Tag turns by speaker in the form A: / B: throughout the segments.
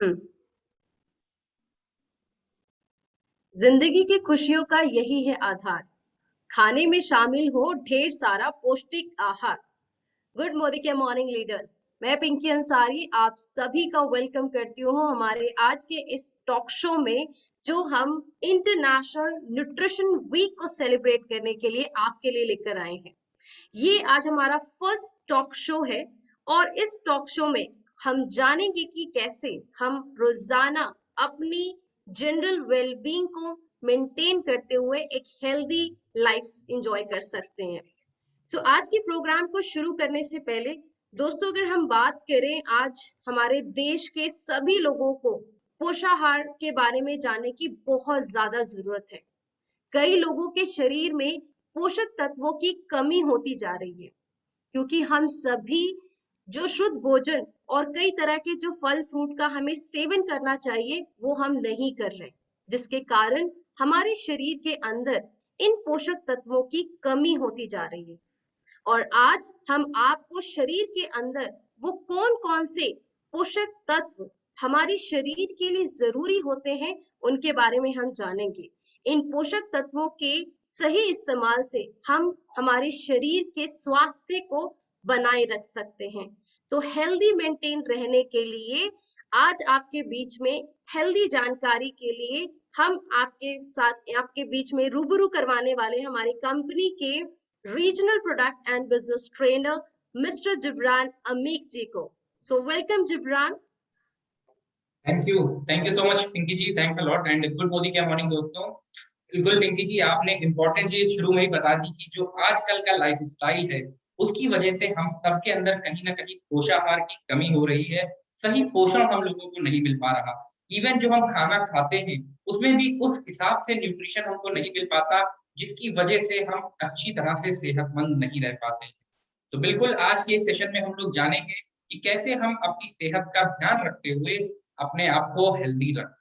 A: हम्म। जिंदगी की खुशियों का यही है आधार। खाने में शामिल हो ढेर सारा पौष्टिक आहार। गुड मॉर्निंग के मॉर्निंग लीडर्स, मैं पिंकी अंसारी आप सभी का वेलकम करती हूँ हमारे आज के इस टॉक शो में, जो हम इंटरनेशनल न्यूट्रिशन वीक को सेलिब्रेट करने के लिए आपके लिए लेकर आए हैं। ये आज हमारा फर्स्ट टॉक शो है और इस टॉक शो में हम जानेंगे कि कैसे हम रोजाना अपनी जनरल वेलबींग को मेंटेन करते हुए एक हेल्दी लाइफ एंजॉय कर सकते हैं। आज के प्रोग्राम को शुरू करने से पहले दोस्तों, अगर हम बात करें, आज हमारे देश के सभी लोगों को पोषाहार के बारे में जानने की बहुत ज्यादा जरूरत है। कई लोगों के शरीर में पोषक तत्वों की कमी होती जा रही है, क्योंकि हम सभी जो शुद्ध भोजन और कई तरह के जो फल फ्रूट का हमें सेवन करना चाहिए वो हम नहीं कर रहे, जिसके कारण हमारे शरीर के अंदर इन पोषक तत्वों की कमी होती जा रही है। और आज हम आपको शरीर के अंदर वो कौन कौन से पोषक तत्व हमारे शरीर के लिए जरूरी होते हैं उनके बारे में हम जानेंगे। इन पोषक तत्वों के सही इस्तेमाल से हम हमारे शरीर के स्वास्थ्य को बनाए रख सकते हैं। तो हेल्दी मेंटेन रहने के लिए आज आपके बीच में हेल्दी जानकारी के लिए हम आपके साथ आपके बीच में रूबरू करवाने वाले हमारी कंपनी के regional product and business trainer mister Jibran Amiq ji को। So welcome Jibran.
B: Thank you so much Pinky ji, thanks a lot and good morning क्या मॉर्निंग दोस्तों। बिल्कुल पिंकी जी, आपने इम्पोर्टेंट चीज शुरू में ही बता दी कि जो आजकल का लाइफ स्टाइल है उसकी वजह से हम सबके अंदर कहीं ना कहीं पोषाहार की कमी हो रही है। सही पोषण हम लोगों को नहीं मिल पा रहा। इवन जो हम खाना खाते हैं उसमें भी उस हिसाब से न्यूट्रिशन हमको नहीं मिल पाता, जिसकी वजह से हम अच्छी तरह से सेहतमंद नहीं रह पाते। तो बिल्कुल आज के सेशन में हम लोग जानेंगे कि कैसे हम अपनी सेहत का ध्यान रखते हुए अपने आप को हेल्दी रखें।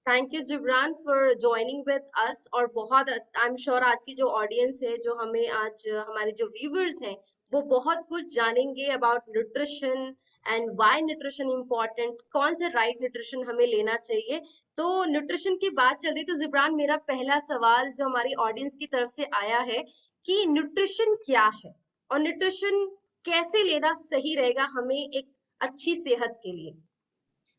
A: Thank you Jibran for joining with us. और बहुत आई एम श्योर आज की जो ऑडियंस है, जो हमें आज हमारे जो व्यूवर्स हैं, वो बहुत कुछ जानेंगे about nutrition and why nutrition important, कौन से राइट न्यूट्रिशन हमें लेना चाहिए। तो न्यूट्रिशन की बात चल रही, तो जिब्रान मेरा पहला सवाल जो हमारी ऑडियंस की तरफ से आया है कि न्यूट्रिशन क्या है और न्यूट्रिशन कैसे लेना सही रहेगा हमें एक अच्छी सेहत के लिए।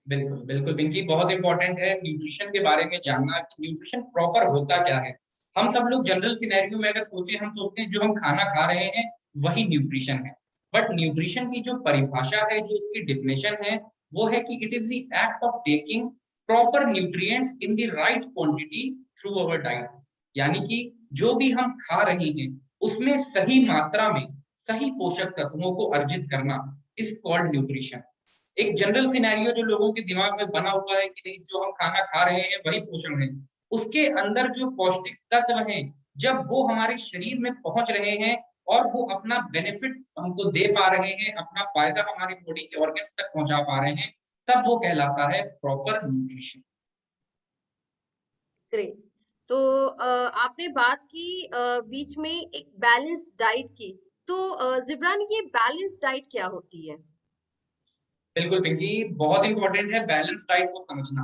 B: बिल्कुल बिल्कुल पिंकी, बहुत इंपॉर्टेंट है न्यूट्रिशन के बारे में जानना कि न्यूट्रिशन प्रॉपर होता क्या है। हम सब लोग जनरल सिनेरियो में अगर सोचे, हम सोचते हैं जो हम खाना खा रहे हैं वही न्यूट्रिशन है। बट न्यूट्रिशन की जो परिभाषा है, जो उसकी डिफिनेशन है, वो है कि it is the act of taking proper nutrients in the right quantity through our diet. यानी कि जो भी हम खा रहे हैं उसमें सही मात्रा में सही पोषक तत्वों को अर्जित करना इज कॉल्ड न्यूट्रिशन। एक जनरल सिनेरियो जो लोगों के दिमाग में बना हुआ है कि नहीं, जो हम खाना खा रहे हैं वही पोषण है, उसके अंदर जो पौष्टिक तत्व हैं जब वो हमारे शरीर में पहुंच रहे हैं और वो अपना बेनिफिट हमको दे पा रहे हैं, अपना फायदा हमारी बॉडी के ऑर्गन्स तक पहुंचा पा रहे हैं, तब वो कहलाता है प्रॉपर न्यूट्रिशन।
A: ग्रेट। तो आपने बात की बीच में एक बैलेंस डाइट की। तो जिब्रान, ये बैलेंस डाइट क्या होती है?
B: बिल्कुल पिंकी, बहुत इंपॉर्टेंट है बैलेंस डाइट को समझना।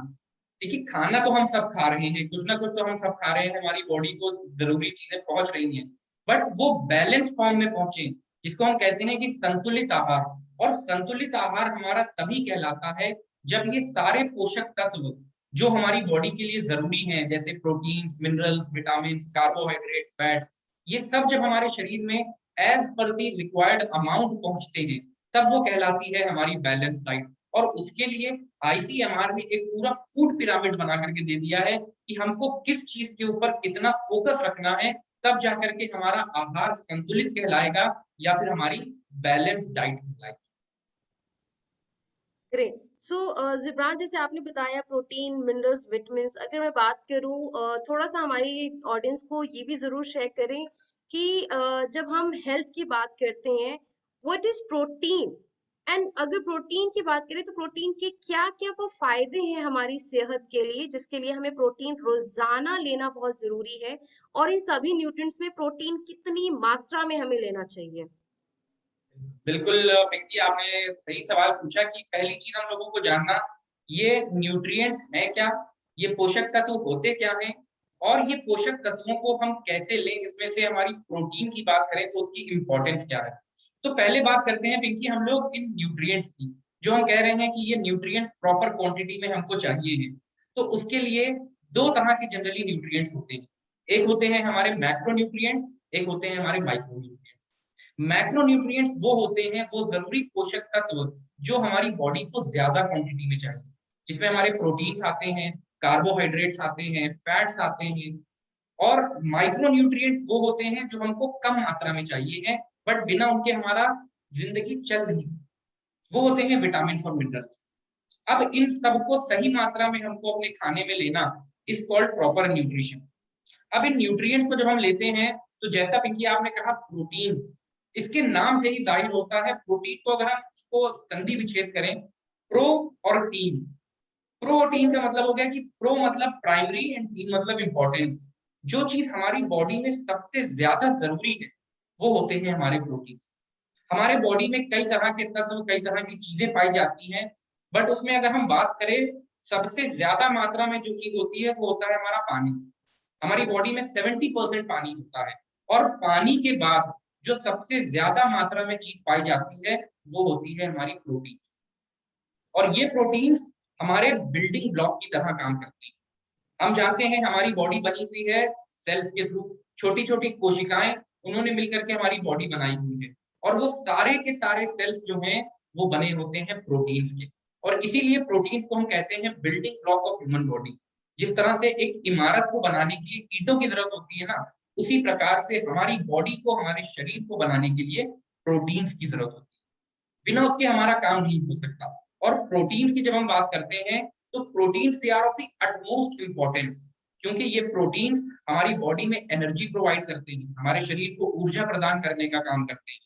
B: देखिए, खाना तो हम सब खा रहे हैं, कुछ ना कुछ तो हम सब खा रहे हैं, हमारी बॉडी को जरूरी चीजें पहुंच रही हैं। बट वो बैलेंस फॉर्म में पहुंचे, जिसको हम कहते हैं कि संतुलित आहार। और संतुलित आहार हमारा तभी कहलाता है जब ये सारे पोषक तत्व जो हमारी बॉडी के लिए जरूरी हैं, जैसे protein, minerals, vitamin, carbohydrate, fats, ये सब जब हमारे शरीर में as per the required amount पहुंचते हैं, तब वो कहलाती है हमारी बैलेंस डाइट। और उसके लिए आईसीएमआर ने एक पूरा फूड पिरामिड बना करके दे दिया है कि हमको किस चीज के ऊपर कितना फोकस रखना है, तब जाकर के हमारा आहार संतुलित कहलाएगा या फिर हमारी बैलेंस डाइट कहलाएगी।
A: ग्रेट। सो जिब्रान, जैसे आपने बताया प्रोटीन, मिनरल्स, विटामिन्स, अगर मैं बात करूं, थोड़ा सा हमारी ऑडियंस को ये भी जरूर शेयर करें कि जब हम हेल्थ की बात करते हैं, व्हाट इज प्रोटीन, एंड अगर प्रोटीन की बात करें तो प्रोटीन के क्या क्या वो फायदे हैं हमारी सेहत के लिए, जिसके लिए हमें प्रोटीन रोजाना लेना बहुत जरूरी है, और इन सभी न्यूट्रिएंट्स में प्रोटीन कितनी मात्रा में हमें लेना चाहिए।
B: बिल्कुल पिंकी, आपने सही सवाल पूछा कि पहली चीज हम लोगों को जानना, ये न्यूट्रिएंट्स है क्या, ये पोषक तत्व होते क्या हैं, और ये पोषक तत्वों को हम कैसे लें। इसमें से हमारी प्रोटीन की बात करें तो उसकी इंपॉर्टेंस क्या है। तो पहले बात करते हैं पिंकी हम लोग इन न्यूट्रिएंट्स की। जो हम कह रहे हैं कि ये न्यूट्रिएंट्स प्रॉपर क्वांटिटी में हमको चाहिए हैं, तो उसके लिए दो तरह के जनरली न्यूट्रिएंट्स होते हैं। एक होते हैं हमारे मैक्रो न्यूट्रिएंट्स, एक होते हैं हमारे माइक्रो न्यूट्रिएंट्स। मैक्रोन्यूट्रिएंट्स वो होते हैं, वो जरूरी पोषक तत्व जो हमारी बॉडी को ज्यादा क्वांटिटी में चाहिए, जिसमें हमारे प्रोटीन्स आते हैं, कार्बोहाइड्रेट्स आते हैं, फैट्स आते हैं। और माइक्रोन्यूट्रिएंट्स वो होते हैं जो हमको कम मात्रा में चाहिए हैं, बट बिना उनके हमारा जिंदगी चल नहीं सकती। वो होते हैं विटामिन और मिनरल्स। अब इन सबको सही मात्रा में हमको अपने खाने में लेना इज कॉल्ड प्रॉपर न्यूट्रिशन। अब इन न्यूट्रिएंट्स को जब हम लेते हैं, तो जैसा पिंकी आपने कहा प्रोटीन, इसके नाम से ही जाहिर होता है। प्रोटीन को अगर हम इसको संधि विच्छेद करें, प्रो और टीन। प्रोटीन का मतलब हो गया कि प्रो मतलब प्राइमरी एंड टीन मतलब इंपॉर्टेंस। जो चीज हमारी बॉडी में सबसे ज्यादा जरूरी है वो होते हैं हमारे प्रोटीन। हमारे बॉडी में कई तरह के तत्व, कई तरह की चीजें पाई जाती हैं, बट उसमें अगर हम बात करें, सबसे ज्यादा मात्रा में जो चीज होती है वो होता है हमारा पानी। हमारी बॉडी में 70% पानी होता है। और पानी के बाद जो सबसे ज्यादा मात्रा में चीज पाई जाती है वो होती है हमारी प्रोटीन। और ये प्रोटीन्स हमारे बिल्डिंग ब्लॉक की तरह काम करते हैं। हम जानते हैं हमारी बॉडी बनी हुई है सेल्स के थ्रू। छोटी छोटी कोशिकाएं, उन्होंने मिलकर के हमारी बॉडी बनाई हुई है। और वो सारे के सारे सेल्स जो हैं वो बने होते हैं प्रोटीन्स के। और इसीलिए प्रोटीन्स को हम कहते हैं building block of human body. जिस तरह से एक इमारत को बनाने के लिए ईंटों की जरूरत होती है ना, उसी प्रकार से हमारी बॉडी को, हमारे शरीर को बनाने के लिए प्रोटीन्स की जरूरत होती है। बिना उसके हमारा काम नहीं हो सकता। और प्रोटीन की जब हम बात करते हैं, तो protein they are of the utmost importance, क्योंकि ये प्रोटीन्स हमारी बॉडी में एनर्जी प्रोवाइड करते हैं, हमारे शरीर को ऊर्जा प्रदान करने का काम करते हैं।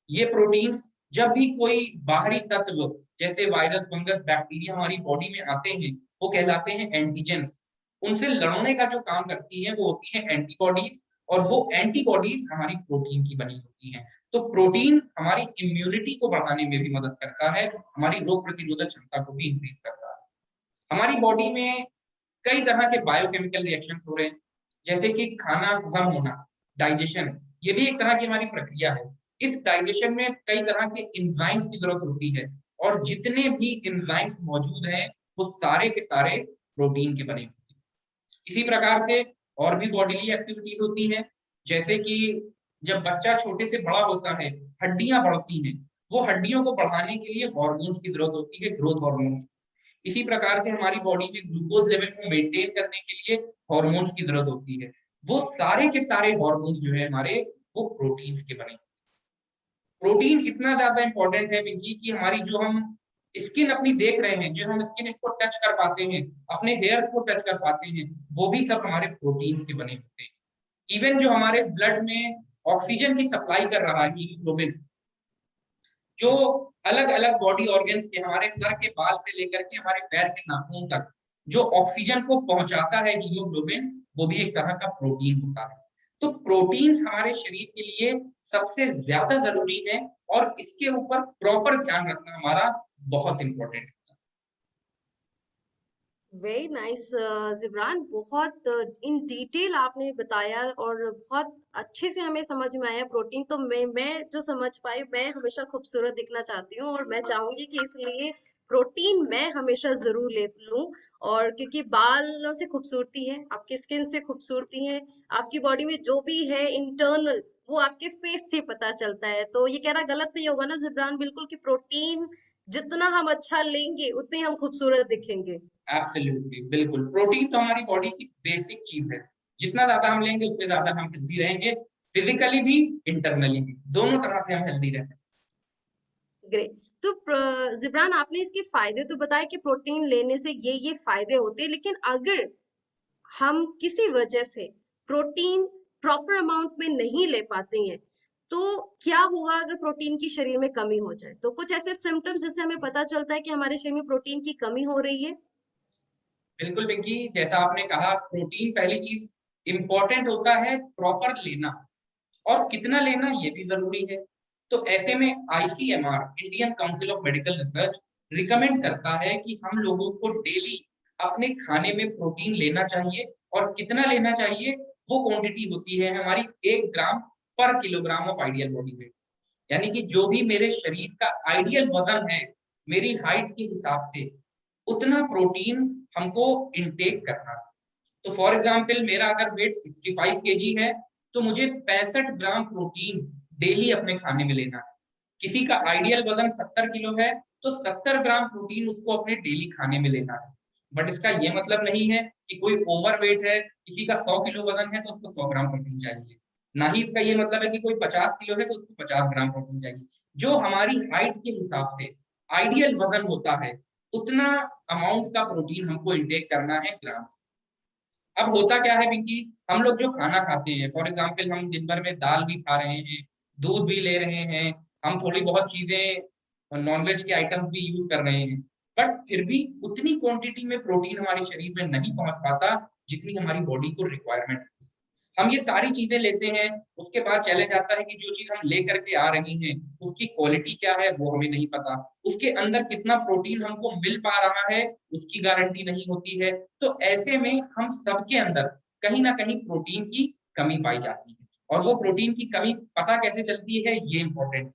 B: ये प्रोटीन्स जब भी कोई बाहरी तत्व जैसे वायरस, फंगस, बैक्टीरिया हमारी बॉडी में आते हैं, वो कहलाते हैं एंटीजेंस। उनसे लड़ने का जो काम करती है वो होती है एंटीबॉडीज। और वो एंटीबॉडीज हमारी प्रोटीन की बनी होती हैं। तो प्रोटीन हमारी इम्यूनिटी को बढ़ाने में भी मदद करता है, हमारी रोग प्रतिरोधक क्षमता को भी इंक्रीज करता है। हमारी बॉडी में कई तरह के बायोकेमिकल रिएक्शंस हो रहे हैं, जैसे कि खाना हजम होना, डाइजेशन, ये भी एक तरह की हमारी प्रक्रिया है। इस डाइजेशन में कई तरह के एंजाइम्स की जरूरत होती है। और जितने भी एंजाइम्स मौजूद हैं वो सारे के सारे प्रोटीन के बने होते हैं। इसी प्रकार से और भी बॉडीली एक्टिविटीज होती हैं, जैसे कि जब बच्चा छोटे से बड़ा होता है, हड्डियां बढ़ती हैं। वो हड्डियों को बढ़ाने के लिए हार्मोन्स की जरूरत होती है, ग्रोथ हार्मोन्स। इसी प्रकार से हमारी बॉडी में ग्लूकोज लेवल को मेंटेन करने के लिए हार्मोन्स की जरूरत होती है। वो सारे के सारे हार्मोन्स जो है हमारे, वो प्रोटीन्स के बने। प्रोटीन इतना ज्यादा इंपॉर्टेंट है विकी कि हमारी जो हम स्किन अपनी देख रहे हैं, जो हम स्किन इसको टच कर पाते हैं, अपने हेयर्स को टच कर पाते हैं, वो भी सब हमारे प्रोटीन के बने होते हैं। इवन जो हमारे ब्लड में ऑक्सीजन की सप्लाई कर रहा है हीमोग्लोबिन, जो अलग अलग बॉडी ऑर्गन्स के, हमारे सर के बाल से लेकर के हमारे पैर के नाखून तक जो ऑक्सीजन को पहुंचाता है हीमोग्लोबिन, वो भी एक तरह का प्रोटीन होता है। तो प्रोटीन्स हमारे शरीर के लिए सबसे ज्यादा जरूरी है। और इसके ऊपर प्रॉपर ध्यान रखना हमारा बहुत इंपॉर्टेंट है।
A: वेरी नाइस जिब्रान, बहुत इन डिटेल आपने बताया और बहुत अच्छे से हमें समझ में आया प्रोटीन। तो मैं जो समझ पाई, मैं हमेशा खूबसूरत दिखना चाहती हूँ और मैं चाहूंगी कि इसलिए प्रोटीन मैं हमेशा जरूर ले लूं। और क्योंकि बालों से खूबसूरती है, आपकी स्किन से खूबसूरती है, आपकी बॉडी में जो भी है इंटरनल, वो आपके फेस से पता चलता है। तो ये कहना गलत नहीं होगा ना जिब्रान, बिल्कुल, कि प्रोटीन जितना हम अच्छा लेंगे उतने हम खूबसूरत दिखेंगे।
B: एब्सोल्युटली, बिल्कुल। प्रोटीन तो हमारी बॉडी की बेसिक चीज है। जितना ज्यादा हम लेंगे उतने ज्यादा हम हेल्दी रहेंगे, फिजिकली भी, इंटरनली भी, दोनों तरह से हम हेल्दी रहेंगे।
A: ग्रेट। तो जिब्रान, आपने इसके फायदे तो बताए कि प्रोटीन लेने से ये फायदे होते हैं, लेकिन अगर हम किसी वजह से प्रोटीन प्रॉपर अमाउंट में नहीं ले पाते हैं, तो क्या होगा अगर प्रोटीन की शरीर में कमी हो जाए? तो कुछ ऐसे सिम्टम्स जिससे हमें पता चलता है कि हमारे शरीर में प्रोटीन की कमी हो रही है।
B: बिल्कुल पिंकी, जैसा आपने कहा, प्रोटीन पहली चीज इंपॉर्टेंट होता है प्रॉपर लेना। और कितना लेना ये भी जरूरी है। तो ऐसे में ICMR, Indian council of medical research, recommend करता है कि हम लोगों को डेली अपने खाने में प्रोटीन लेना चाहिए, और कितना लेना चाहिए, वो क्वांटिटी होती है हमारी 1 ग्राम पर kilogram of ideal body weight. यानी कि जो भी मेरे शरीर का आइडियल वजन है, मेरी हाइट के हिसाब से, उतना प्रोटीन हमको इनटेक करना है। तो फॉर एग्जाम्पल मेरा अगर वेट 65 केजी है, तो मुझे 65 ग्राम प्रोटीन डेली अपने खाने में लेना है। किसी का आइडियल वजन 70 किलो है, तो 70 ग्राम प्रोटीन उसको अपने डेली खाने में लेना है। बट इसका ये मतलब नहीं है कि कोई ओवरवेट है, किसी का 100 किलो वजन है तो उसको 100 ग्राम प्रोटीन चाहिए। ना ही इसका ये मतलब है कि कोई 50 किलो है तो उसको 50 ग्राम प्रोटीन चाहिए। जो हमारी हाइट के हिसाब से आइडियल वजन होता है, उतना अमाउंट का प्रोटीन हमको इंटेक करना है ग्राम। अब होता क्या है पिंकी, हम लोग जो खाना खाते हैं, फॉर एग्जाम्पल हम दिन भर में दाल भी खा रहे हैं, दूध भी ले रहे हैं, हम थोड़ी बहुत चीजें नॉनवेज के आइटम्स भी यूज कर रहे हैं, बट फिर भी उतनी क्वांटिटी में प्रोटीन हमारे शरीर में नहीं पहुंच पाता जितनी हमारी बॉडी को रिक्वायरमेंट। हम ये सारी चीजें लेते हैं, उसके बाद चैलेंज आता है कि जो चीज हम लेकर के आ रहे हैं उसकी क्वालिटी क्या है वो हमें नहीं पता, उसके अंदर कितना प्रोटीन हमको मिल पा रहा है उसकी गारंटी नहीं होती है। तो ऐसे में हम सबके अंदर कहीं ना कहीं प्रोटीन की कमी पाई जाती है, और वो प्रोटीन की कमी पता कैसे चलती है, ये इंपॉर्टेंट।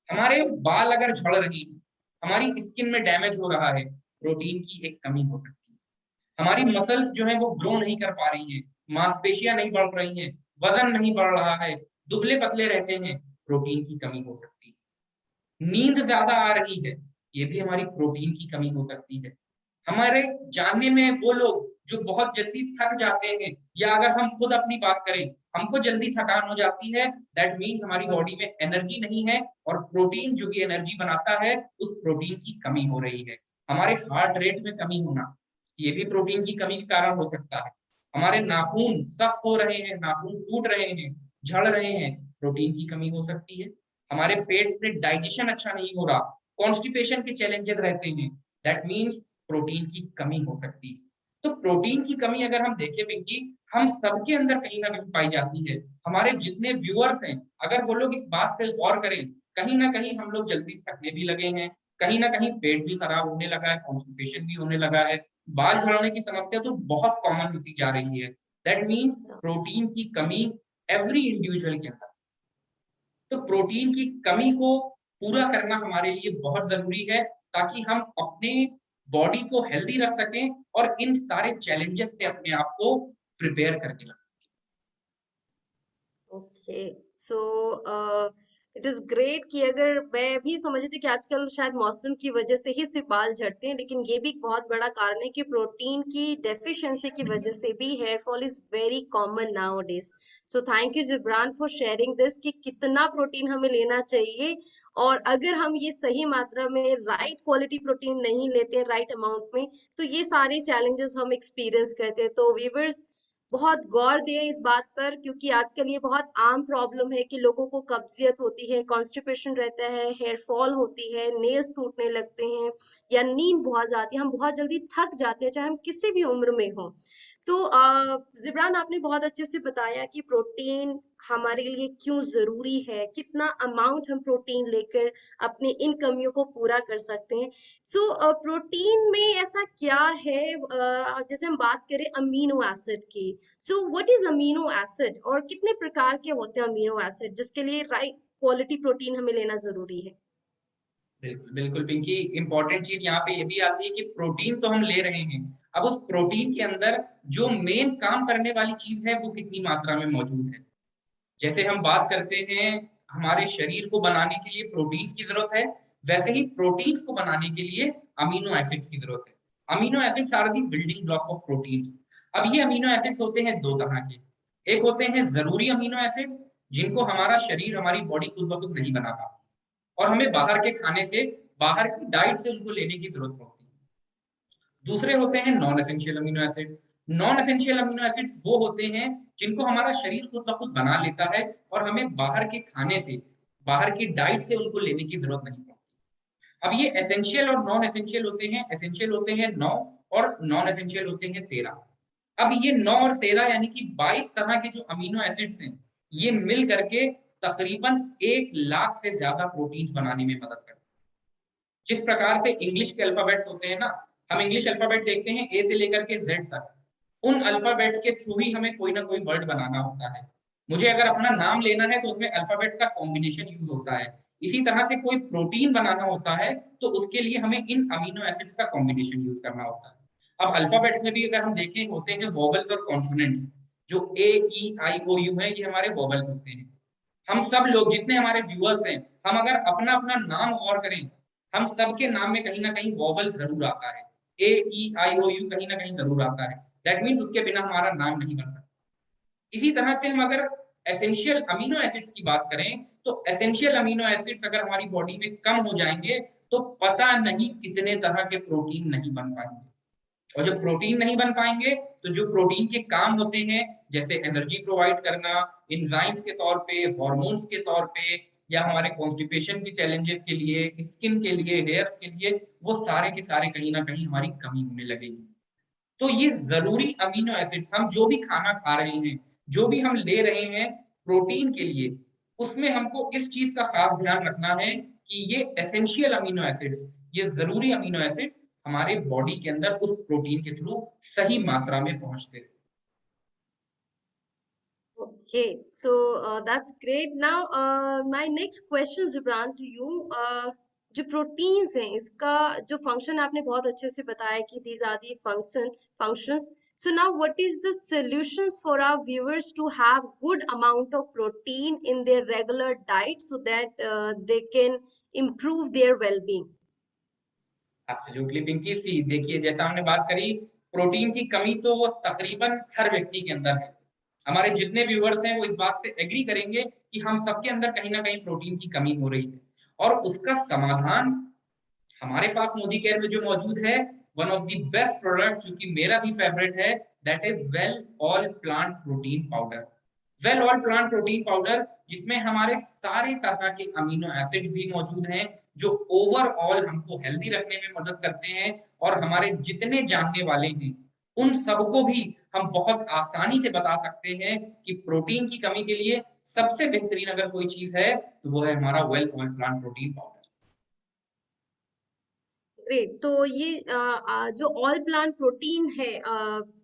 B: हमारे बाल अगर झड़ रही है, हमारी स्किन में डैमेज हो रहा है, प्रोटीन की एक कमी हो सकती है। हमारी मसल्स जो है वो ग्रो नहीं कर पा रही हैं, मांसपेशियां नहीं बढ़ रही हैं, वजन नहीं बढ़ रहा है, दुबले पतले रहते हैं, प्रोटीन की कमी हो सकती है। नींद ज्यादा आ रही है, ये भी हमारी प्रोटीन की कमी हो सकती है। हमारे जानने में वो लोग जो बहुत जल्दी थक जाते हैं, या अगर हम खुद अपनी बात करें, हमको जल्दी थकान हो जाती है, दैट मीन्स हमारी बॉडी में एनर्जी नहीं है, और प्रोटीन जो कि एनर्जी बनाता है, उस प्रोटीन की कमी हो रही है। हमारे हार्ट रेट में कमी होना, ये भी प्रोटीन की कमी के कारण हो सकता है। हमारे नाखून सख्त हो रहे हैं, नाखून टूट रहे हैं, झड़ रहे हैं, प्रोटीन की कमी हो सकती है। हमारे पेट में डाइजेशन अच्छा नहीं हो रहा, कॉन्स्टिपेशन के चैलेंजेस रहते हैं, दैट मीन्स प्रोटीन की कमी हो सकती है। तो प्रोटीन की कमी अगर हम देखें पिंकी, हम सबके अंदर कहीं ना कहीं पाई जाती है। हमारे जितने व्यूअर्स हैं, अगर वो लोग इस बात पे गौर करें, कहीं ना कहीं हम लोग जल्दी थकने भी लगे हैं, कहीं ना कहीं पेट भी खराब होने लगा है, कॉन्स्टिपेशन भी होने लगा है, बाल झड़ने की समस्या तो बहुत कॉमन होती जा रही है। दैट मीन्स प्रोटीन की कमी एवरी इंडिविजुअल के अंदर। तो प्रोटीन की कमी को पूरा करना हमारे लिए बहुत जरूरी है, ताकि हम अपने बॉडी को हेल्दी रख सकें और इन सारे चैलेंजेस से अपने आप को प्रिपेयर करके रख
A: okay, so it is great कि अगर मैं भी समझ रही थी कि आजकल शायद मौसम की वजह से ही सिर्फ बाल झड़ते हैं, लेकिन ये भी एक बहुत बड़ा कारण है कि प्रोटीन की डेफिशिएंसी की वजह से भी hair fall is very common nowadays. So thank you Jibran for sharing this कि कितना प्रोटीन हमें लेना चाहिए, और अगर हम ये सही मात्रा में राइट क्वालिटी प्रोटीन नहीं लेते राइट अमाउंट में, तो ये सारे चैलेंजेस हम एक्सपीरियंस करते हैं। तो व्यूवर्स बहुत गौर दें इस बात पर, क्योंकि आजकल ये बहुत आम प्रॉब्लम है कि लोगों को कब्जियत होती है, कॉन्स्टिपेशन रहता है, हेयर फॉल होती है, नेल्स टूटने लगते हैं, या नींद बहुत आती है, हम बहुत जल्दी थक जाते हैं चाहे हम किसी भी उम्र में हो। तो जिब्रान आपने बहुत अच्छे से बताया कि प्रोटीन हमारे लिए क्यों जरूरी है, कितना अमाउंट हम प्रोटीन लेकर अपनी इन कमियों को पूरा कर सकते हैं। सो प्रोटीन में ऐसा क्या है, जैसे हम बात करें अमीनो एसिड की, so what is amino acid और कितने प्रकार के होते हैं अमीनो एसिड जिसके लिए राइट क्वालिटी प्रोटीन हमें लेना जरूरी है?
B: बिल्कुल बिल्कुल पिंकी, इंपॉर्टेंट चीज यहाँ पे ये भी आती है कि प्रोटीन तो हम ले रहे हैं, अब उस प्रोटीन के अंदर जो मेन काम करने वाली चीज है वो कितनी मात्रा में मौजूद है। जैसे हम बात करते हैं हमारे शरीर को बनाने के लिए प्रोटीन की जरूरत है, वैसे ही प्रोटीन्स को बनाने के लिए अमीनो एसिड्स की जरूरत है। Amino acids are the building block of proteins. अब ये अमीनो एसिड्स होते हैं दो तरह के। एक होते हैं जरूरी अमीनो एसिड, जिनको हमारा शरीर, हमारी बॉडी खुद ब खुद नहीं बना पाती, और हमें बाहर के खाने से, बाहर की डाइट से उनको लेने की जरूरत पड़ती है। दूसरे होते हैं non essential amino acid. Non essential amino acids वो होते हैं जिनको हमारा शरीर खुद ब खुद बना लेता है, और हमें बाहर के खाने से, बाहर की डाइट से उनको लेने की जरूरत नहीं पड़ती। अब ये एसेंशियल और नॉन एसेंशियल होते हैं, एसेंशियल होते हैं 9 और नॉन एसेंशियल होते हैं 13। अब ये 9 और 13 यानी कि 22 तरह के जो अमीनो एसिड्स हैं, ये मिल करके तकरीबन 1 लाख से ज्यादा प्रोटीन्स बनाने में मदद करते हैं। जिस प्रकार से इंग्लिश के अल्फाबेट्स होते हैं ना, हम इंग्लिश अल्फाबेट देखते हैं ए से लेकर के जेड तक, उन अल्फाबेट्स के थ्रू ही हमें कोई ना कोई वर्ड बनाना होता है। मुझे अगर अपना नाम लेना है तो उसमें अल्फाबेट्स का कॉम्बिनेशन यूज होता है। इसी तरह से कोई प्रोटीन बनाना होता है तो उसके लिए हमें इन अमीनो एसिड्स का कॉम्बिनेशन यूज करना होता है। अब अल्फाबेट्स में भी अगर हम देखें होते हैं वोवेल्स और कॉन्सोनेंट्स। जो ए ई आई ओ यू है ये हमारे वोवेल्स होते हैं। हम सब लोग जितने हमारे व्यूअर्स हैं, हम अगर अपना अपना नाम गौर करें, हम सबके नाम में कहीं ना कहीं वोवेल जरूर आता है। ए ई आई ओ यू कहीं ना कहीं जरूर आता है। दैट मीन्स उसके बिना हमारा नाम नहीं बन सकता। इसी तरह से हम अगर एसेंशियल अमीनो एसिड्स की बात करें तो एसेंशियल अमीनो एसिड्स अगर हमारी बॉडी में कम हो जाएंगे तो पता नहीं कितने तरह के प्रोटीन नहीं बन पाएंगे। और जब प्रोटीन नहीं बन पाएंगे तो जो प्रोटीन के काम होते हैं, जैसे एनर्जी प्रोवाइड करना, एंजाइम्स के तौर पे, हार्मोन्स के तौर पे, या हमारे कॉन्स्टिपेशन के चैलेंजेस के लिए, स्किन के लिए, हेयर्स के लिए, वो सारे के सारे कहीं ना कहीं हमारी कमी होने लगेगी। तो ये जरूरी अमीनो एसिड्स हम जो भी खाना खा रहे हैं, जो भी हम ले रहे हैं प्रोटीन के लिए, उसमें हमको इस चीज का खास ध्यान रखना है कि ये एसेंशियल अमीनो एसिड्स, ये जरूरी अमीनो एसिड्स हमारे बॉडी के अंदर उस प्रोटीन के थ्रू सही मात्रा में पहुंचते रहे।
A: Okay, so that's great. Now, my next question, Zibran, to you, जो प्रोटीन्स हैं इसका जो फंक्शन आपने बहुत अच्छे से बताया कि these are the functions. So now, what is the solutions for our viewers to have good amount of protein in their regular diet so that they can improve their well-being?
B: Absolutely Pinky सी, देखिए जैसा हमने बात करी, protein की कमी तो वो तकरीबन हर व्यक्ति के अंदर है। हमारे जितने व्यूअर्स हैं वो इस बात से एग्री करेंगे कि हम सबके अंदर कहीं ना कहीं प्रोटीन की कमी हो रही है। और उसका समाधान हमारे पास मोदी केयर में जो मौजूद है, one of the best product जो कि मेरा भी फेवरेट है, that is well all plant protein powder. Well all plant protein powder, जिसमें हमारे सारे तरह के अमीनो एसिड्स भी मौजूद हैं, जो ओवरऑल हमको हेल्दी रखने में मदद करते हैं। और हमारे जितने जानने वाले हैं उन सबको भी हम बहुत आसानी से बता सकते हैं कि प्रोटीन की कमी के लिए सबसे बेहतरीन अगर कोई चीज है तो वो है हमारा well all plant protein powder.
A: Great. तो ये जो ऑल प्लांट प्रोटीन है,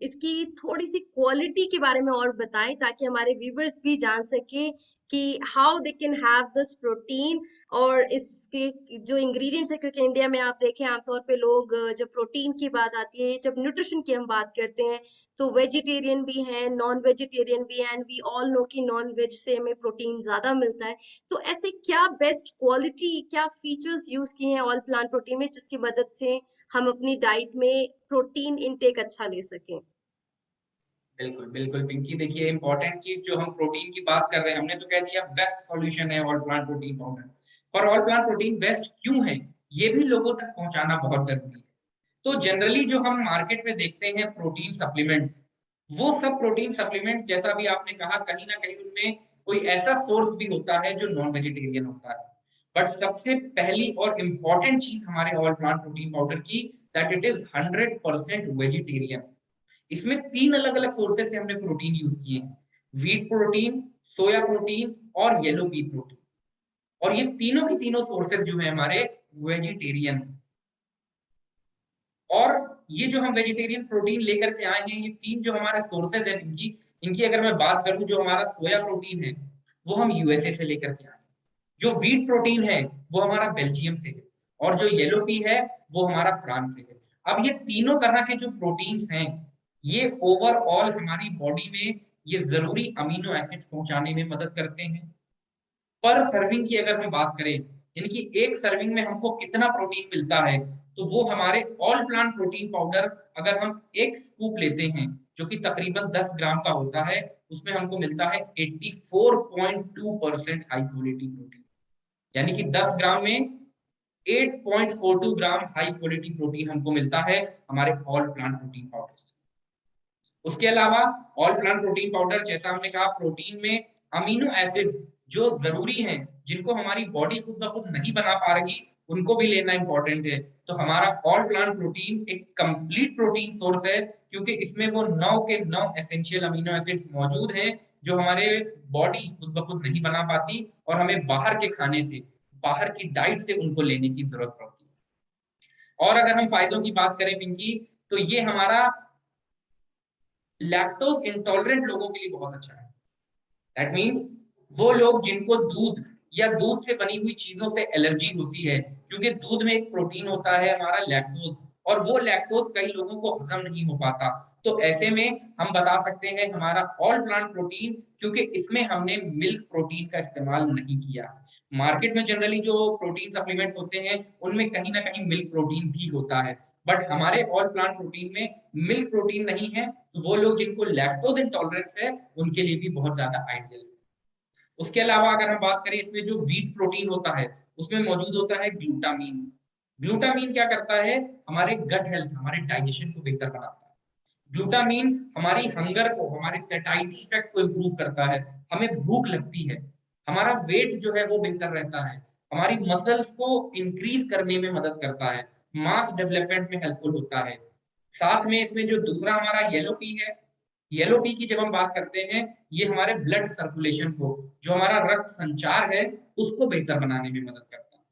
A: इसकी थोड़ी सी क्वालिटी के बारे में और बताएं ताकि हमारे व्यूवर्स भी जान सके कि how they can have this protein और इसके जो इंग्रेडिएंट्स है। क्योंकि इंडिया में आप देखें आमतौर पे लोग जब प्रोटीन की बात आती है, जब न्यूट्रिशन की हम बात करते हैं, तो वेजिटेरियन भी हैं, नॉन वेजिटेरियन भी हैं, एंड वी ऑल नो कि नॉन वेज से हमें प्रोटीन ज्यादा मिलता है। तो ऐसे क्या बेस्ट क्वालिटी, क्या फीचर्स यूज किए हैं ऑल प्लांट प्रोटीन में जिसकी मदद से हम अपनी डाइट में प्रोटीन इंटेक अच्छा ले सकें?
B: बिल्कुल बिल्कुल पिंकी, देखिए इंपॉर्टेंट चीज जो हम प्रोटीन की बात कर रहे हैं, हमने तो कह दिया बेस्ट सॉल्यूशन है ऑल प्लांट प्रोटीन पाउडर। पर ऑल प्लांट प्रोटीन बेस्ट क्यों है, ये भी लोगों तक पहुंचाना बहुत जरूरी है। तो जनरली जो हम मार्केट में देखते हैं प्रोटीन सप्लीमेंट्स, वो सब प्रोटीन सप्लीमेंट्स जैसा भी आपने कहा, कहीं ना कहीं उनमें कोई ऐसा सोर्स भी होता है जो नॉन वेजिटेरियन होता है। बट सबसे पहली और इम्पॉर्टेंट चीज हमारे ऑल प्लांट प्रोटीन पाउडर की, दैट इट इज 100% वेजिटेरियन। इसमें 3 अलग अलग सोर्सेस से हमने प्रोटीन यूज किए हैं, व्हीट प्रोटीन, सोया प्रोटीन और येलो पी प्रोटीन। और ये तीनों की तीनों सोर्सेस जो है हमारे वेजिटेरियन। और ये जो हम वेजिटेरियन प्रोटीन लेकर के आए हैं, ये 3 जो हमारे सोर्सेज है इनकी इनकी अगर मैं बात करूं, जो हमारा सोया प्रोटीन है वो हम यूएसए से लेकर के आए हैं। जो व्हीट प्रोटीन है वो हमारा बेल्जियम से है। और जो येलो पी है वो हमारा फ्रांस से है। अब ये तीनों तरह के जो प्रोटीन्स हैं, ये ओवरऑल हमारी बॉडी में ये जरूरी अमीनो एसिड पहुंचाने में मदद करते हैं। पर सर्विंग की अगर हम बात करें, यानी कि एक सर्विंग में हमको कितना प्रोटीन मिलता है, तो वो हमारे ऑल प्लांट प्रोटीन पाउडर अगर हम एक स्कूप लेते हैं जो कि तकरीबन 10 ग्राम का होता है, उसमें हमको मिलता है 84.2% हाई क्वालिटी प्रोटीन। यानी कि 10 ग्राम में 8.42 ग्राम हाई क्वालिटी प्रोटीन हमको मिलता है हमारे ऑल प्लांट प्रोटीन पाउडर से। उसके अलावा ऑल प्लांट प्रोटीन पाउडर, जैसा हमने कहा, प्रोटीन में अमीनो एसिड्स जो जरूरी हैं, जिनको हमारी बॉडी खुद ब खुद नहीं बना पा रही, उनको भी लेना इंपॉर्टेंट है। तो हमारा ऑल प्लांट प्रोटीन एक कंप्लीट प्रोटीन सोर्स है, क्योंकि इसमें वो 9 के 9 एसेंशियल अमीनो एसिड्स मौजूद हैं जो हमारे बॉडी खुद ब खुद नहीं बना पाती और हमें बाहर के खाने से, बाहर की डाइट से उनको लेने की जरूरत पड़ती है। और अगर हम फायदों की बात करें पिंकी, तो ये हमारा लैक्टोज इंटॉलरेंट लोगों के लिए बहुत अच्छा है। दैट मीन्स वो लोग जिनको दूध या दूध से बनी हुई चीजों से एलर्जी होती है, क्योंकि दूध में एक प्रोटीन होता है हमारा लैक्टोज, और वो लैक्टोज कई लोगों को हजम नहीं हो पाता, तो ऐसे में हम बता सकते हैं हमारा ऑल प्लांट प्रोटीन, क्योंकि इसमें हमने मिल्क प्रोटीन का इस्तेमाल नहीं किया। मार्केट में जनरली जो प्रोटीन सप्लीमेंट्स होते हैं उनमें कहीं ना कहीं मिल्क प्रोटीन भी होता है, बट हमारे ऑल प्लांट प्रोटीन में मिल्क प्रोटीन नहीं है, तो वो लोग जिनको लैक्टोज इंटॉलरेंस है उनके लिए भी बहुत ज्यादा आइडियल है। उसके अलावा अगर हम बात करें, इसमें जो व्हीट प्रोटीन होता है उसमें मौजूद होता है ग्लूटामीन। ग्लूटामीन क्या करता है, हमारे गट हेल्थ, हमारे डाइजेशन को बेहतर बनाता है। ग्लूटामीन हमारी हंगर को, हमारे सेटाइटी इफेक्ट को इंप्रूव करता है, हमें भूख लगती है, हमारा वेट जो है वो बेहतर रहता है, हमारी मसल्स को इंक्रीज करने में मदद करता है, मास डेवलपमेंट में हेल्पफुल होता है। साथ में इसमें जो दूसरा हमारा येलो पी है, येलो पी की जब हम बात करते हैं, ये हमारे ब्लड सर्कुलेशन को, जो हमारा रक्त संचार है, उसको बेहतर बनाने में मदद करता है।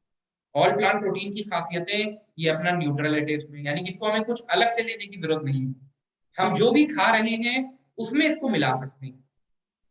B: ऑल प्लांट प्रोटीन की खासियतें, ये अपना न्यूट्रल है टेस्ट में, यानी कि इसको हमें कुछ अलग से लेने की जरूरत नहीं है, हम जो भी खा रहे हैं उसमें इसको मिला सकते हैं,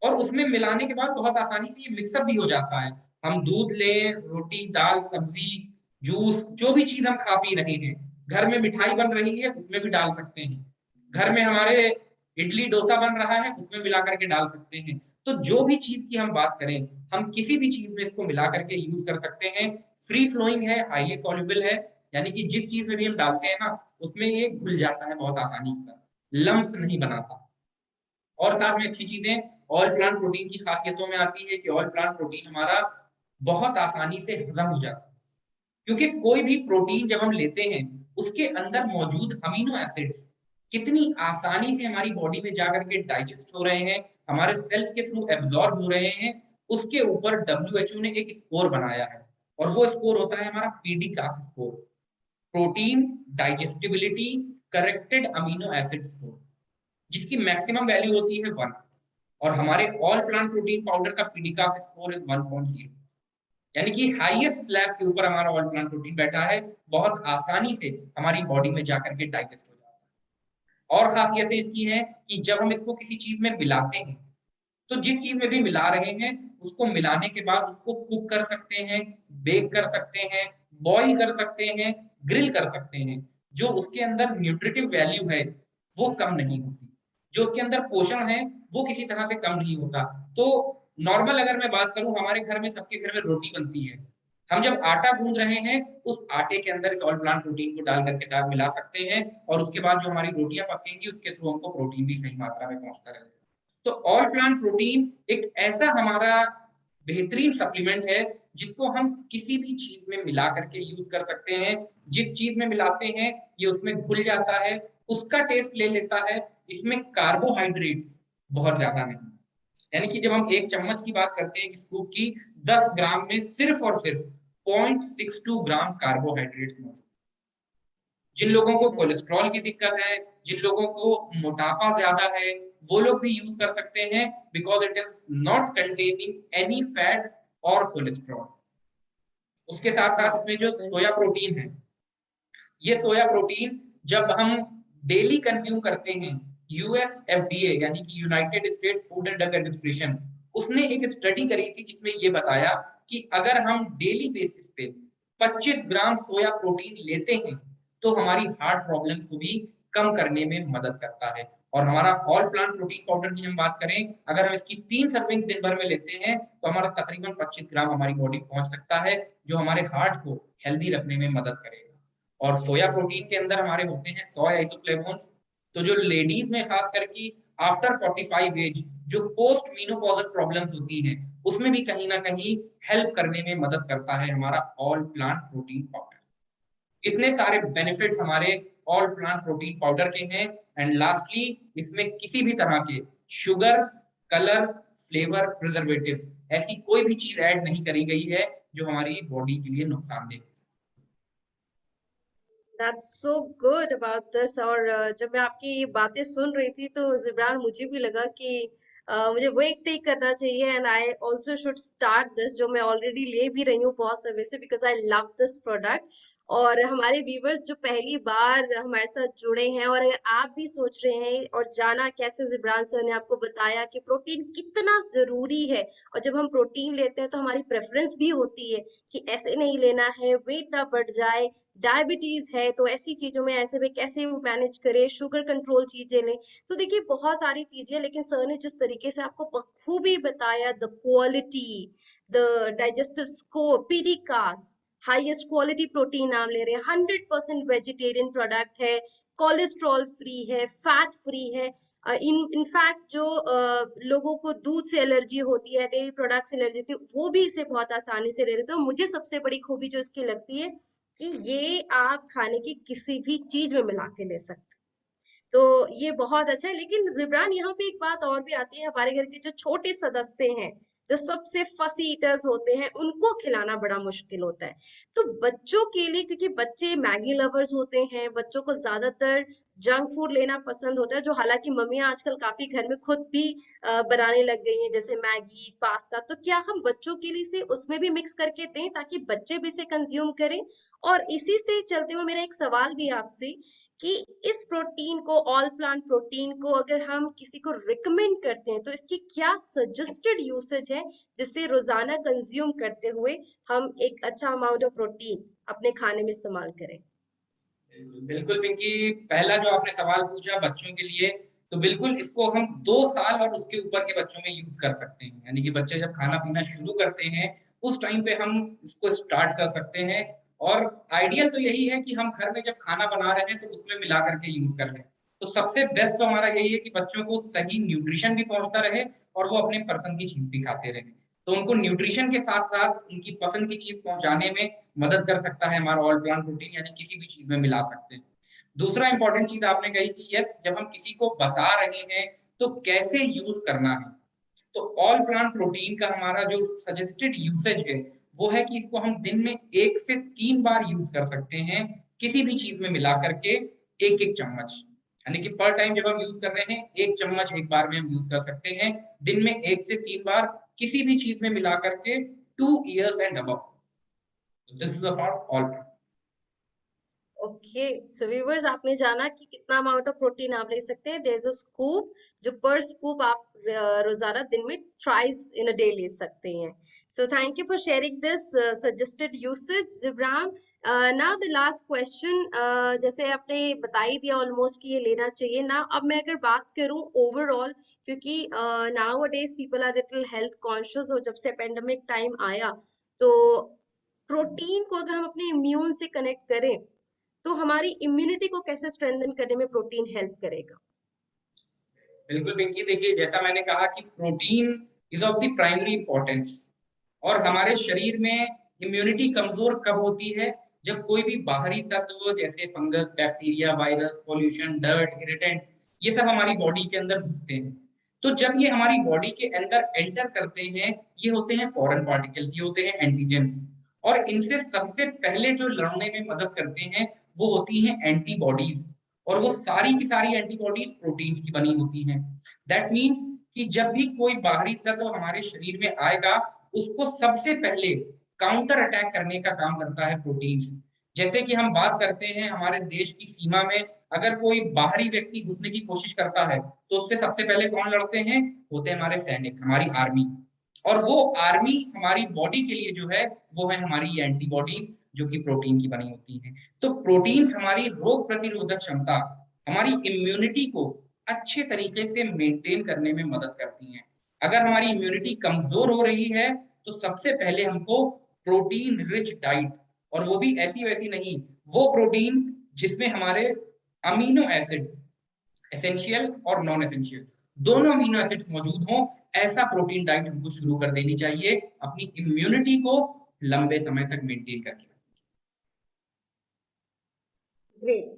B: और उसमें मिलाने के बाद बहुत आसानी से ये मिक्सअप भी हो जाता है। हम दूध लें, रोटी, दाल, सब्जी, जूस, जो भी चीज हम खा पी रहे हैं, घर में मिठाई बन रही है उसमें भी डाल सकते हैं, घर में हमारे इडली डोसा बन रहा है उसमें मिला करके डाल सकते हैं। तो जो भी चीज की हम बात करें, हम किसी भी चीज में इसको मिला करके यूज कर सकते हैं। फ्री फ्लोइंग है, हाईली सॉल्युबल है, यानी कि जिस चीज में भी हम डालते हैं ना उसमें ये घुल जाता है बहुत आसानी से, लम्स नहीं बनाता। और साथ में अच्छी चीजें ऑल प्लांट प्रोटीन की खासियतों में आती है कि ऑल प्लांट प्रोटीन हमारा बहुत आसानी से हजम हो जाता है, क्योंकि कोई भी प्रोटीन जब हम लेते हैं उसके अंदर मौजूद अमीनो एसिड्स कितनी आसानी से हमारी बॉडी में जाकर के डाइजेस्ट हो रहे हैं, हमारे सेल्स के थ्रू एब्जॉर्ब हो रहे हैं, उसके ऊपर डब्ल्यूएचओ ने एक स्कोर बनाया है, और वो स्कोर होता है हमारा PD class score, protein digestibility corrected amino acid score, जिसकी मैक्सिमम वैल्यू होती है 1, और हमारे ऑल प्लांट प्रोटीन पाउडर का पीडीकास स्कोर इज 1.0, यानी कि हाईएस्ट स्लैब के ऊपर हमारा ऑल प्लांट प्रोटीन बैठा है, बहुत आसानी से हमारी बॉडी में जाकर के डाइजेस्ट हो जाता है। और खासियतें इसकी हैं कि जब हम इसको किसी चीज में मिलाते हैं, तो जिस चीज में भी मिला रहे हैं उसको मिलाने के बाद उसको कुक कर सकते हैं, बेक कर सकते हैं, बॉईल कर सकते हैं, ग्रिल कर सकते हैं, जो उसके अंदर न्यूट्रिटिव वैल्यू है वो कम नहीं होती, जो उसके अंदर पोषण है वो किसी तरह से कम नहीं होता। तो नॉर्मल अगर मैं बात करूं, हमारे घर में, सबके घर में रोटी बनती है, हम जब आटा गूंद रहे हैं उस आटे के अंदर इस ऑल प्लांट प्रोटीन को डाल करके डाल मिला सकते हैं, और उसके बाद जो हमारी रोटियां पकेंगी उसके थ्रू हमको प्रोटीन भी सही मात्रा में पहुंचता रहेगा। तो ऑल प्लांट प्रोटीन एक ऐसा हमारा बेहतरीन सप्लीमेंट है जिसको हम किसी भी चीज में मिला करके यूज कर सकते हैं, जिस चीज में मिलाते हैं ये उसमें घुल जाता है, उसका टेस्ट ले लेता है, इसमें कार्बोहाइड्रेट्स बहुत ज्यादा नहीं, यानी कि जब हम एक चम्मच की बात करते हैं एक स्कूप की, 10 ग्राम में सिर्फ और सिर्फ 0.62 ग्राम कार्बोहाइड्रेट्स मौजूद। जिन लोगों को कोलेस्ट्रॉल की दिक्कत है, जिन लोगों को मोटापा ज्यादा है, वो लोग भी यूज कर सकते हैं, because it is not containing any fat और कोलेस्ट्रॉल। उसके साथ साथ
A: Wow,
B: इसमें जो सोया प्रोटीन है, ये सोया प्रोटीन जब हम डेली कंज्यूम करते हैं, यूएस एफडीए यानी कि United states food and drug administration, उसने एक स्टडी करी थी जिसमें ये बताया कि अगर हम डेली बेसिस पे 25 ग्राम सोया प्रोटीन लेते हैं तो हमारी हार्ट प्रॉब्लम्स को भी कम करने में मदद करता है। और हमारा ऑल प्लांट प्रोटीन पाउडर की हम बात करें, अगर हम इसकी 3 सर्विंग दिन भर में लेते हैं तो हमारा तकरीबन 25 ग्राम हमारी बॉडी पहुंच सकता है, जो हमारे हार्ट को हेल्दी रखने में मदद करेगा। और सोया प्रोटीन के अंदर हमारे होते हैं सोया आइसोफ्लेवोन्स, तो जो लेडीज में खास करके आफ्टर 45 एज जो पोस्ट मीनोपॉजल प्रॉब्लम्स होती हैं, उसमें भी कहीं ना कहीं हेल्प करने में मदद करता है हमारा ऑल प्लांट प्रोटीन पाउडर। इतने सारे बेनिफिट्स हमारे ऑल प्लांट प्रोटीन पाउडर के हैं। एंड लास्टली, इसमें किसी भी तरह के शुगर, कलर, फ्लेवर, प्रिजर्वेटिव, ऐसी कोई भी चीज ऐड नहीं करी गई है जो हमारी बॉडी के लिए नुकसानदेह है।
A: That's so good about this. और जब मैं आपकी ये बातें सुन रही थी तो जिब्रान मुझे भी लगा कि मुझे वेट टेक करना चाहिए and I also should start this, जो मैं ऑलरेडी ले भी रही हूँ बहुत समय से, because I love this product. और हमारे व्यूवर्स जो पहली बार हमारे साथ जुड़े हैं, और अगर आप भी सोच रहे हैं और जाना कैसे, जिब्रान सर ने आपको बताया कि प्रोटीन कितना जरूरी है, और जब हम प्रोटीन लेते हैं तो हमारी प्रेफरेंस भी होती है कि ऐसे नहीं लेना है, वेट ना बढ़ जाए, डायबिटीज है तो ऐसी चीजों में ऐसे में कैसे मैनेज करें, शुगर कंट्रोल चीजें लें। तो देखिए बहुत सारी चीजें, लेकिन सर ने जिस तरीके से आपको बखूबी बताया, the quality, the digestive score, PDCAAS, highest quality protein नाम ले रहे हैं, 100% वेजिटेरियन प्रोडक्ट है, कोलेस्ट्रॉल फ्री है, फैट फ्री है। इनफैक्ट जो लोगों को दूध से एलर्जी होती है, डेयरी प्रोडक्ट से एलर्जी होती है, वो भी इसे बहुत आसानी से ले रहे थे। तो मुझे सबसे बड़ी खूबी जो इसकी लगती है कि ये आप खाने की किसी भी चीज में मिला के ले सकते हैं। तो ये बहुत अच्छा है। लेकिन जिब्रान, यहाँ पे एक बात और भी आती है, हमारे घर के जो छोटे सदस्य हैं, जो सबसे फसी ईटर्स होते हैं, उनको खिलाना बड़ा मुश्किल होता है। तो बच्चों के लिए, क्योंकि बच्चे मैगी लवर्स होते हैं, बच्चों को ज्यादातर जंक फूड लेना पसंद होता है, जो हालांकि मम्मियां आजकल काफी घर में खुद भी बनाने लग गई हैं, जैसे मैगी, पास्ता। तो क्या हम बच्चों के लिए से उसमें भी मिक्स करके दें ताकि बच्चे भी इसे कंज्यूम करें? और इसी से चलते हुए मेरा एक सवाल भी आपसे, कि इस प्रोटीन को, ऑल प्लांट प्रोटीन को, अगर हम किसी को रिकमेंड करते हैं तो इसकी क्या सजेस्टेड यूसेज है, जिससे रोजाना कंज्यूम करते हुए हम एक अच्छा अमाउंट ऑफ प्रोटीन अपने खाने में इस्तेमाल करें?
B: बिल्कुल पिंकी, पहला जो आपने सवाल पूछा बच्चों के लिए, तो बिल्कुल इसको हम 2 साल और उसके ऊपर के बच्चों में यूज कर सकते हैं। यानी कि बच्चे जब खाना पीना शुरू करते हैं उस टाइम पे हम इसको स्टार्ट कर सकते हैं। और आइडियल तो यही है कि हम घर में जब खाना बना रहे हैं तो उसमें मिला करके यूज कर लें। तो सबसे बेस्ट तो हमारा यही है कि बच्चों को सही न्यूट्रिशन भी पहुंचता रहे और वो अपने पसंद की चीज भी खाते रहे। तो उनको न्यूट्रिशन के साथ साथ उनकी पसंद की चीज पहुंचाने में मदद कर सकता है हमारा ऑल प्लांट प्रोटीन, यानी किसी भी चीज में मिला सकते हैं। दूसरा इंपॉर्टेंट चीज आपने कही कि यस, जब हम किसी को बता रहे हैं तो कैसे यूज करना है। तो ऑल प्लांट प्रोटीन का हमारा जो सजेस्टेड यूसेज है वो है कि इसको हम दिन में 1 से 3 बार यूज कर सकते हैं, किसी भी चीज में मिला करके 1-1 चम्मच। यानी कि पर टाइम जब हम यूज कर रहे हैं 1 चम्मच एक बार में हम यूज कर सकते हैं, दिन में 1 से 3 बार किसी भी चीज में मिला करके 2 years and above. This is about all.
A: Okay, so viewers, आपने जाना कि कितना अमाउंट ऑफ प्रोटीन आप ले सकते हैं। देयर इज अ स्कूप, जो पर स्कूप आप रोजाना दिन में ट्राइस इन अ डे ले सकते हैं। So thank you for sharing this suggested usage, Jibran. Now the last question, जैसे आपने बता ही दिया ऑलमोस्ट कि ये लेना चाहिए ना। अब मैं अगर बात करूं ओवरऑल, क्योंकि nowadays people are little health conscious, और जब से पेंडेमिक टाइम आया, तो प्रोटीन को अगर हम अपने इम्यून से कनेक्ट करें, तो हमारी इम्यूनिटी को कैसे स्ट्रेंथन करने में प्रोटीन हेल्प करेगा?
B: बिल्कुल पिंकी, देखिए जैसा मैंने कहा कि protein is of the primary importance. और हमारे शरीर में इम्यूनिटी कमजोर कब होती है? जब कोई भी बाहरी तत्व जैसे fungus, bacteria, virus, pollution, dirt, irritants, ये सब हमारी बॉडी के अंदर घुसते हैं। तो जब ये हमारी बॉडी के अंदर एंटर करते हैं, ये होते हैं फॉरेन पार्टिकल्स, ये होते हैं एंटीजेंस। और इनसे सबसे पहले जो लड़ने में मदद करते हैं वो होती हैं एंटीबॉडीज। और वो सारी की सारी एंटीबॉडीज प्रोटीन की बनी होती हैं। दैट मीन्स कि जब भी कोई बाहरी तत्व हमारे शरीर में आएगा, उसको सबसे पहले काउंटर अटैक करने का काम करता है प्रोटीन। जैसे कि हम बात करते हैं हमारे देश की सीमा में, अगर कोई बाहरी व्यक्ति घुसने की कोशिश करता है तो उससे सबसे पहले कौन लड़ते हैं? होते हैं हमारे सैनिक, हमारी आर्मी। और वो आर्मी हमारी बॉडी के लिए जो है वो है हमारी एंटीबॉडीज, जो कि प्रोटीन की बनी होती है। तो प्रोटीन्स हमारी रोग प्रतिरोधक क्षमता, हमारी इम्यूनिटी को अच्छे तरीके से मेंटेन करने में मदद करती हैं। अगर हमारी इम्यूनिटी कमजोर हो रही है तो सबसे पहले हमको प्रोटीन रिच डाइट, और वो भी ऐसी वैसी नहीं, वो प्रोटीन जिसमें हमारे अमीनो एसिड्स, एसेंशियल और नॉन एसेंशियल, दोनों अमीनो एसिड्स मौजूद हों, ऐसा प्रोटीन डाइट हमको शुरू कर देनी चाहिए अपनी इम्यूनिटी को लंबे समय तक मेंटेन करके।
A: ग्रेट।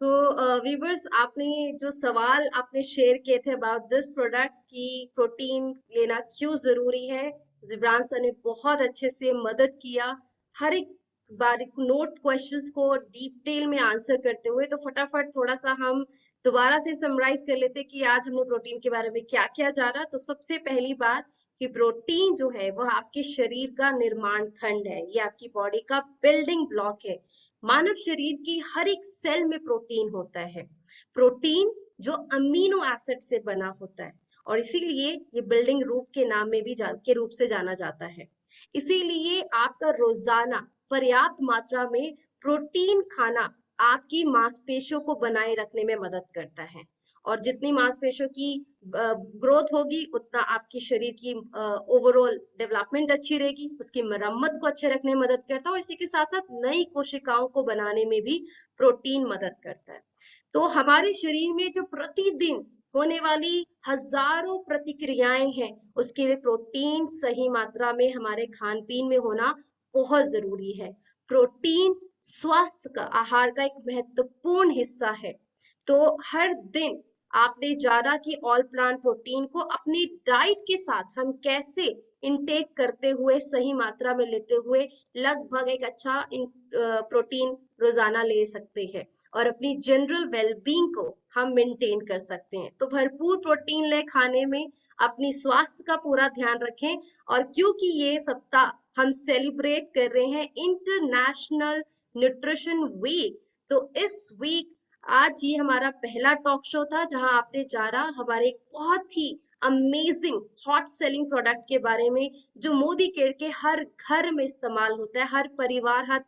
A: तो वीवर्स, आपने जो सवाल आपने शेयर किए थे अबाउट दिस प्रोडक्ट, की प्रोटीन लेना क्यों जरूरी है, जिब्रान सर ने बहुत अच्छे से मदद किया, हर एक बारीक नोट क्वेश्चंस को डिटेल में आंसर करते हुए। तो फटाफट थोड़ा सा हम दोबारा से समराइज कर लेते हैं कि आज हमने प्रोटीन के बारे में क्या क्या जाना। तो सबसे पहली बात कि प्रोटीन जो है वो आपके शरीर का निर्माण खंड है, ये आपकी बॉडी का बिल्डिंग ब्लॉक है। मानव शरीर की हर एक सेल में प्रोटीन होता है। प्रोटीन जो अमीनो एसिड से बना होता है और इसीलिए ये बिल्डिंग रूप के नाम में भी के रूप से जाना जाता है। इसीलिए आपका रोजाना पर्याप्त मात्रा में प्रोटीन खाना आपकी मांसपेशियों को बनाए रखने में मदद करता है। और जितनी मांसपेशियों की ग्रोथ होगी उतना आपकी शरीर की ओवरऑल डेवलपमेंट अच्छी रहेगी, उसकी मरम्मत को अच्छे रखने में मदद करता है और इसी के साथ साथ नई कोशिकाओं को बनाने में भी प्रोटीन मदद करता है। तो हमारे शरीर में जो प्रतिदिन होने वाली हजारों प्रतिक्रियाएं हैं, उसके लिए प्रोटीन सही मात्रा में हमारे खान पीन में होना बहुत जरूरी है। प्रोटीन स्वास्थ्य का आहार का एक महत्वपूर्ण हिस्सा है। तो हर दिन आपने जाना कि ऑल प्लांट प्रोटीन को अपनी डाइट के साथ हम कैसे इनटेक करते हुए सही मात्रा में लेते हुए लगभग एक अच्छा प्रोटीन रोजाना ले सकते हैं और अपनी जनरल वेलबींग को हम मेंटेन कर सकते हैं। तो भरपूर प्रोटीन ले खाने में, अपनी स्वास्थ्य का पूरा ध्यान रखें। और क्योंकि ये सप्ताह हम सेलिब्रेट कर रहे हैं इंटरनेशनल न्यूट्रिशन वीक, तो इस वीक आज ये हमारा पहला टॉक शो था जहां आपने जाना हमारे एक बहुत ही अमेजिंग हॉट सेलिंग प्रोडक्ट के बारे में, जो मोदी केयर के हर घर में इस्तेमाल होता है, हर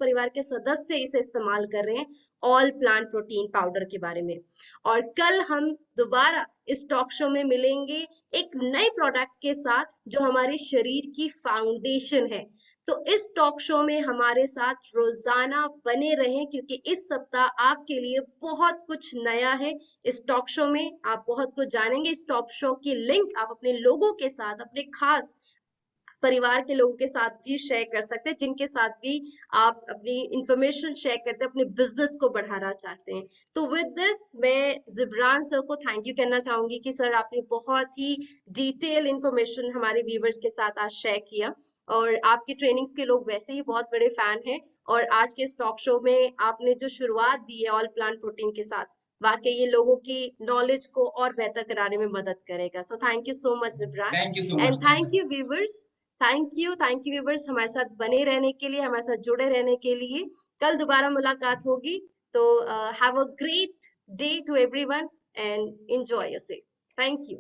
A: परिवार के सदस्य इसे इस्तेमाल कर रहे हैं, ऑल प्लांट प्रोटीन पाउडर के बारे में। और कल हम दोबारा इस टॉक शो में मिलेंगे एक नए प्रोडक्ट के साथ जो हमारे शरीर की फाउंडेशन है। तो इस टॉक शो में हमारे साथ रोजाना बने रहें क्योंकि इस सप्ताह आपके लिए बहुत कुछ नया है। इस टॉक शो में आप बहुत कुछ जानेंगे। इस टॉक शो की लिंक आप अपने लोगों के साथ, अपने खास परिवार के लोगों के साथ भी शेयर कर सकते हैं, जिनके साथ भी आप अपनी इंफॉर्मेशन शेयर करते हैं, अपने बिजनेस को बढ़ाना चाहते हैं। तो विद दिस मैं जिब्रान सर को थैंक यू कहना चाहूंगी कि सर आपने बहुत ही डिटेल इंफॉर्मेशन हमारे व्यूवर्स के साथ आज शेयर किया और आपकी ट्रेनिंग्स के लोग वैसे ही बहुत बड़े फैन हैं और आज के इस टॉक शो में आपने जो शुरुआत दी है ऑल प्लांट प्रोटीन के साथ, वाकई ये लोगों की नॉलेज को और बेहतर कराने में मदद करेगा। So thank you so much Jibran
B: thank you so
A: and
B: much.
A: Thank you viewers. Thank you viewers हमारे साथ बने रहने के लिए, हमारे साथ जुड़े रहने के लिए। कल दोबारा मुलाकात होगी। तो have a great day to everyone and enjoy yourself. Thank you.